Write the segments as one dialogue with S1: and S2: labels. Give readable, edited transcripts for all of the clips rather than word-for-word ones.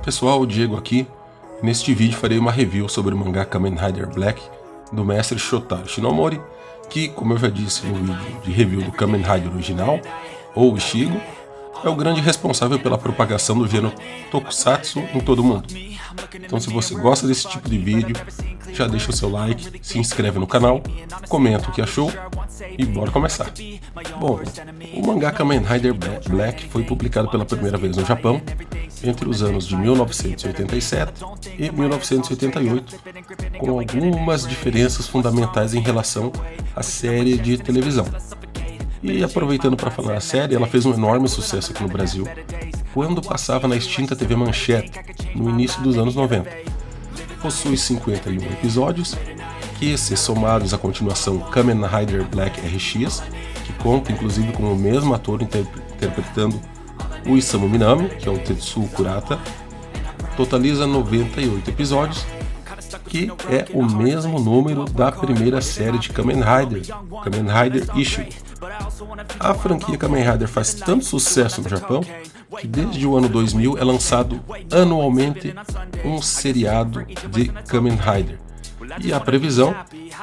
S1: pessoal, o Diego aqui. Neste vídeo farei uma review sobre o mangá Kamen Rider Black do mestre Shotaro Shinomori, que, como eu já disse no vídeo de review do Kamen Rider original, ou Ishigo, é o grande responsável pela propagação do gênero Tokusatsu em todo o mundo. Então, se você gosta desse tipo de vídeo, já deixa o seu like, se inscreve no canal, comenta o que achou e bora começar. Bom, o mangá Kamen Rider Black foi publicado pela primeira vez no Japão entre os anos de 1987 e 1988, com algumas diferenças fundamentais em relação à série de televisão. E aproveitando para falar a série, ela fez um enorme sucesso aqui no Brasil quando passava na extinta TV Manchete, no início dos anos 90. Possui 51 episódios, que, se somados à continuação Kamen Rider Black RX, que conta inclusive com o mesmo ator interpretando o Isamu Minami, que é o Tetsuo Kurata, totaliza 98 episódios, que é o mesmo número da primeira série de Kamen Rider Ishigo. A franquia Kamen Rider faz tanto sucesso no Japão que desde o ano 2000 é lançado anualmente um seriado de Kamen Rider. E a previsão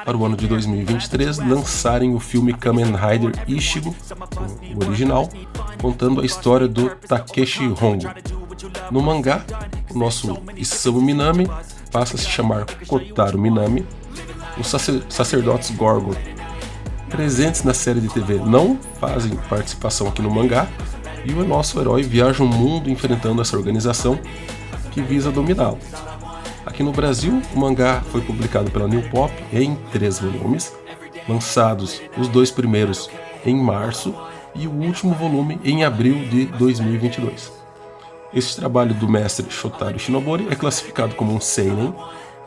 S1: para o ano de 2023 lançarem o filme Kamen Rider Ishigo, o original, contando a história do Takeshi Hongo. No mangá, o nosso Isamu Minami passa a se chamar Kotaro Minami. Os sacerdotes Gorgon presentes na série de TV não fazem participação aqui no mangá, e o nosso herói viaja o mundo enfrentando essa organização que visa dominá-lo. Aqui no Brasil, o mangá foi publicado pela New Pop em 3 volumes, lançados os 2 primeiros em março e o último volume em abril de 2022. Esse trabalho do mestre Shotaro Shinomori é classificado como um seinen,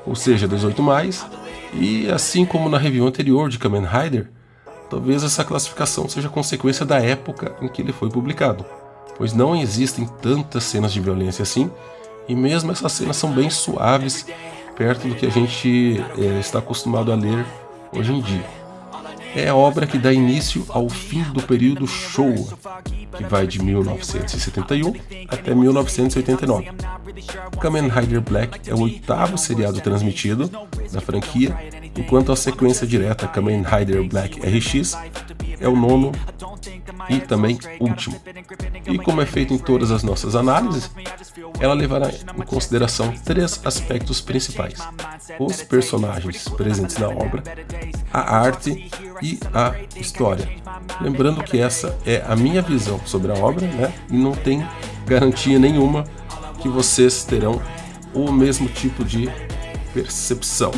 S1: ou seja, 18+, e assim como na review anterior de Kamen Rider, talvez essa classificação seja consequência da época em que ele foi publicado, pois não existem tantas cenas de violência assim, e mesmo essas cenas são bem suaves perto do que a gente está acostumado a ler hoje em dia. É a obra que dá início ao fim do período Showa, que vai de 1971 até 1989. Kamen Rider Black é o 8º seriado transmitido da franquia, enquanto a sequência direta Kamen Rider Black RX é o 9º e também último. E como é feito em todas as nossas análises, ela levará em consideração 3 aspectos principais: os personagens presentes na obra, a arte e a história. Lembrando que essa é a minha visão sobre a obra, né? E não tem garantia nenhuma que vocês terão o mesmo tipo de percepção.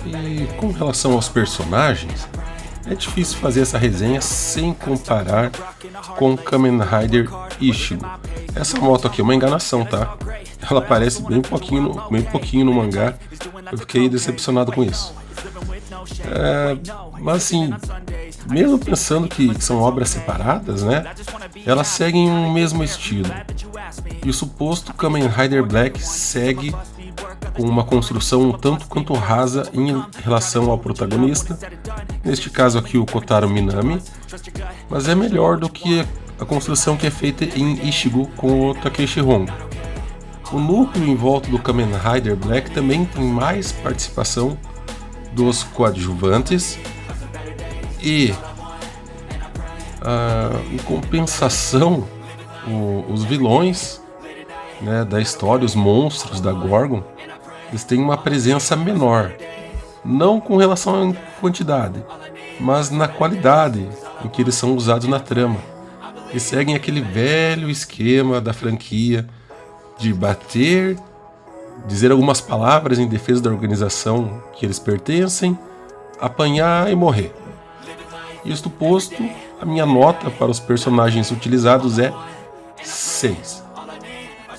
S1: E com relação aos personagens, é difícil fazer essa resenha sem comparar com Kamen Rider Ishigo. Essa moto aqui é uma enganação, tá? Ela aparece bem pouquinho no mangá. Eu fiquei decepcionado com isso. Mas assim, mesmo pensando que são obras separadas, né? Elas seguem um mesmo estilo. E o suposto Kamen Rider Black segue com uma construção um tanto quanto rasa em relação ao protagonista, neste caso aqui o Kotaro Minami, mas é melhor do que a construção que é feita em Ishigo com o Takeshi Hongo. O núcleo em volta do Kamen Rider Black também tem mais participação dos coadjuvantes e, em compensação, os vilões, né, da história, os monstros da Gorgon, eles têm uma presença menor, não com relação à quantidade, mas na qualidade em que eles são usados na trama. Eles seguem aquele velho esquema da franquia de bater, dizer algumas palavras em defesa da organização que eles pertencem, apanhar e morrer. Isto posto, a minha nota para os personagens utilizados é 6.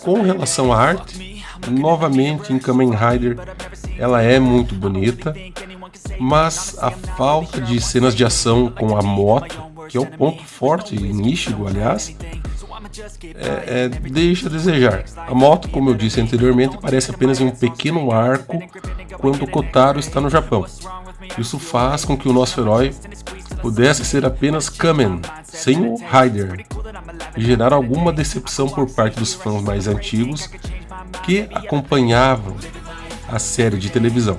S1: Com relação à arte, novamente em Kamen Rider ela é muito bonita, mas a falta de cenas de ação com a moto, que é o ponto forte em Ishigo, aliás, deixa a desejar. A moto, como eu disse anteriormente, aparece apenas em um pequeno arco quando o Kotaro está no Japão. Isso faz com que o nosso herói pudesse ser apenas Kamen, sem o Rider, e gerar alguma decepção por parte dos fãs mais antigos que acompanhavam a série de televisão.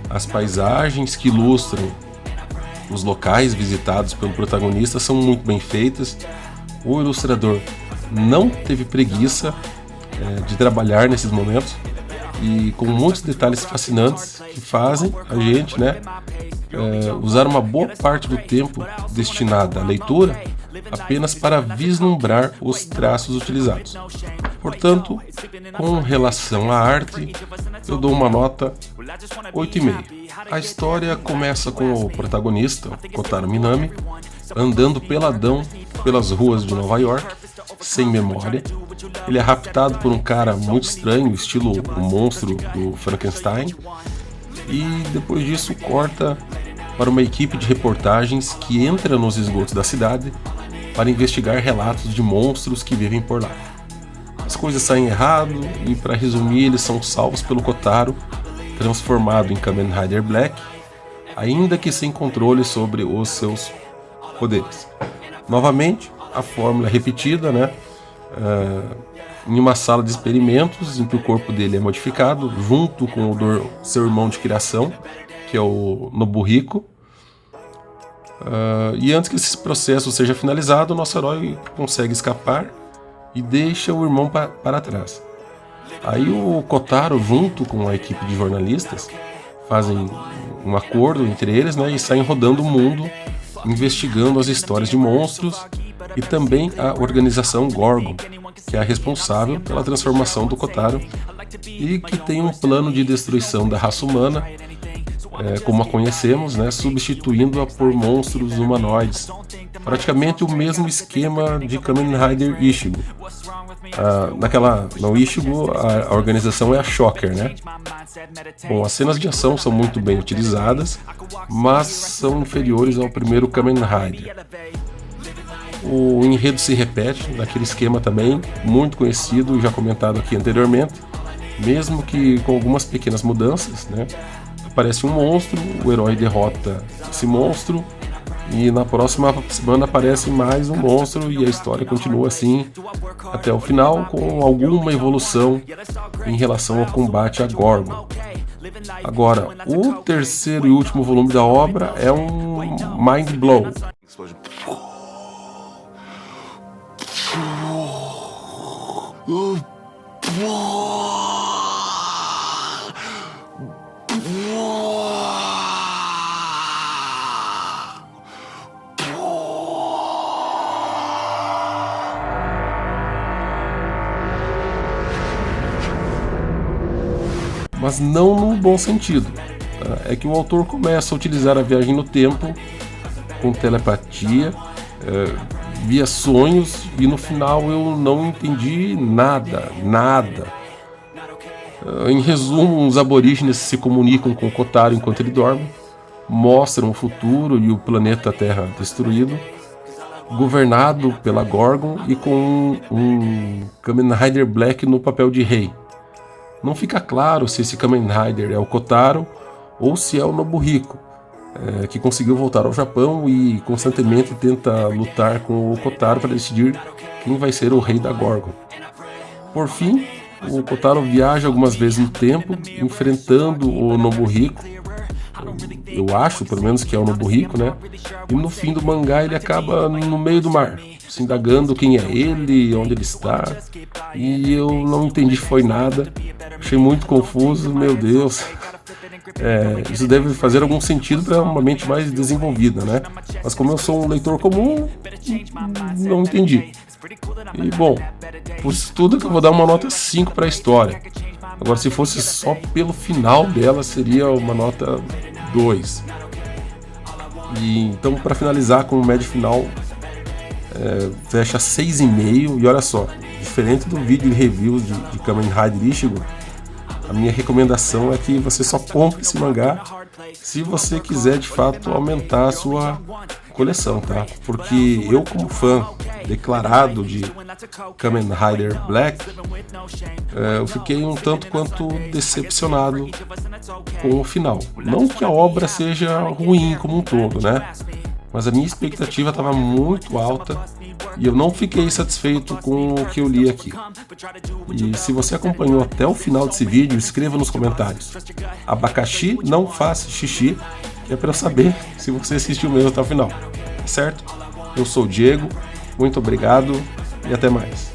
S1: As paisagens que ilustram os locais visitados pelo protagonista são muito bem feitas. O ilustrador não teve preguiça de trabalhar nesses momentos e com muitos detalhes fascinantes que fazem a gente, usar uma boa parte do tempo destinada à leitura apenas para vislumbrar os traços utilizados. Portanto, com relação à arte, eu dou uma nota 8,5. A história começa com o protagonista, Kotaro Minami, andando peladão pelas ruas de Nova York, sem memória. Ele é raptado por um cara muito estranho, estilo o monstro do Frankenstein, e depois disso corta para uma equipe de reportagens que entra nos esgotos da cidade para investigar relatos de monstros que vivem por lá. As coisas saem errado e, para resumir, eles são salvos pelo Kotaro, transformado em Kamen Rider Black, ainda que sem controle sobre os seus poderes. Novamente, a fórmula é repetida, em uma sala de experimentos em que o corpo dele é modificado, junto com o seu irmão de criação, que é o Nobuhiko. E antes que esse processo seja finalizado, o nosso herói consegue escapar e deixa o irmão para trás. Aí o Kotaro, junto com a equipe de jornalistas, fazem um acordo entre eles, e saem rodando o mundo, investigando as histórias de monstros e também a organização Gorgon, que é a responsável pela transformação do Kotaro e que tem um plano de destruição da raça humana, como a conhecemos, substituindo-a por monstros humanoides. Praticamente o mesmo esquema de Kamen Rider Ichigo. No Ichigo, a organização é a Shocker, Bom, as cenas de ação são muito bem utilizadas, mas são inferiores ao primeiro Kamen Rider. O enredo se repete, naquele esquema também, muito conhecido, já comentado aqui anteriormente, mesmo que com algumas pequenas mudanças, Aparece um monstro, o herói derrota esse monstro, e na próxima semana aparece mais um monstro e a história continua assim até o final, com alguma evolução em relação ao combate a Gorgon. Agora, o terceiro e último volume da obra é um mind blow. Mas não no bom sentido. É que o autor começa a utilizar a viagem no tempo com telepatia, via sonhos, e no final eu não entendi nada. Em resumo, os aborígenes se comunicam com o Kotaro enquanto ele dorme, mostram o futuro e o planeta Terra destruído, governado pela Gorgon e com um Kamen Rider Black no papel de rei. Não fica claro se esse Kamen Rider é o Kotaro ou se é o Nobuhiko, que conseguiu voltar ao Japão e constantemente tenta lutar com o Kotaro para decidir quem vai ser o rei da Gorgon. Por fim, o Kotaro viaja algumas vezes no tempo, enfrentando o Nobuhiko. Eu acho, pelo menos, que é o Nobuhiko, E no fim do mangá ele acaba no meio do mar, se indagando quem é ele, onde ele está. E eu não entendi foi nada. Achei muito confuso, meu Deus. Isso deve fazer algum sentido para uma mente mais desenvolvida, Mas como eu sou um leitor comum, não entendi. E bom, por isso tudo que eu vou dar uma nota 5 para a história. Agora, se fosse só pelo final dela, seria uma nota 2. E então, para finalizar com o médio final, fecha 6,5. E olha só, diferente do vídeo de reviews de Kamen Rider Ichigo, a minha recomendação é que você só compre esse mangá se você quiser de fato aumentar a sua coleção, Porque eu, como fã declarado de Kamen Rider Black, eu fiquei um tanto quanto decepcionado com o final. Não que a obra seja ruim como um todo, mas a minha expectativa estava muito alta e eu não fiquei satisfeito com o que eu li aqui. E se você acompanhou até o final desse vídeo, escreva nos comentários: abacaxi não faz xixi, que é para eu saber se você assistiu mesmo até o final, certo? Eu sou o Diego, muito obrigado e até mais.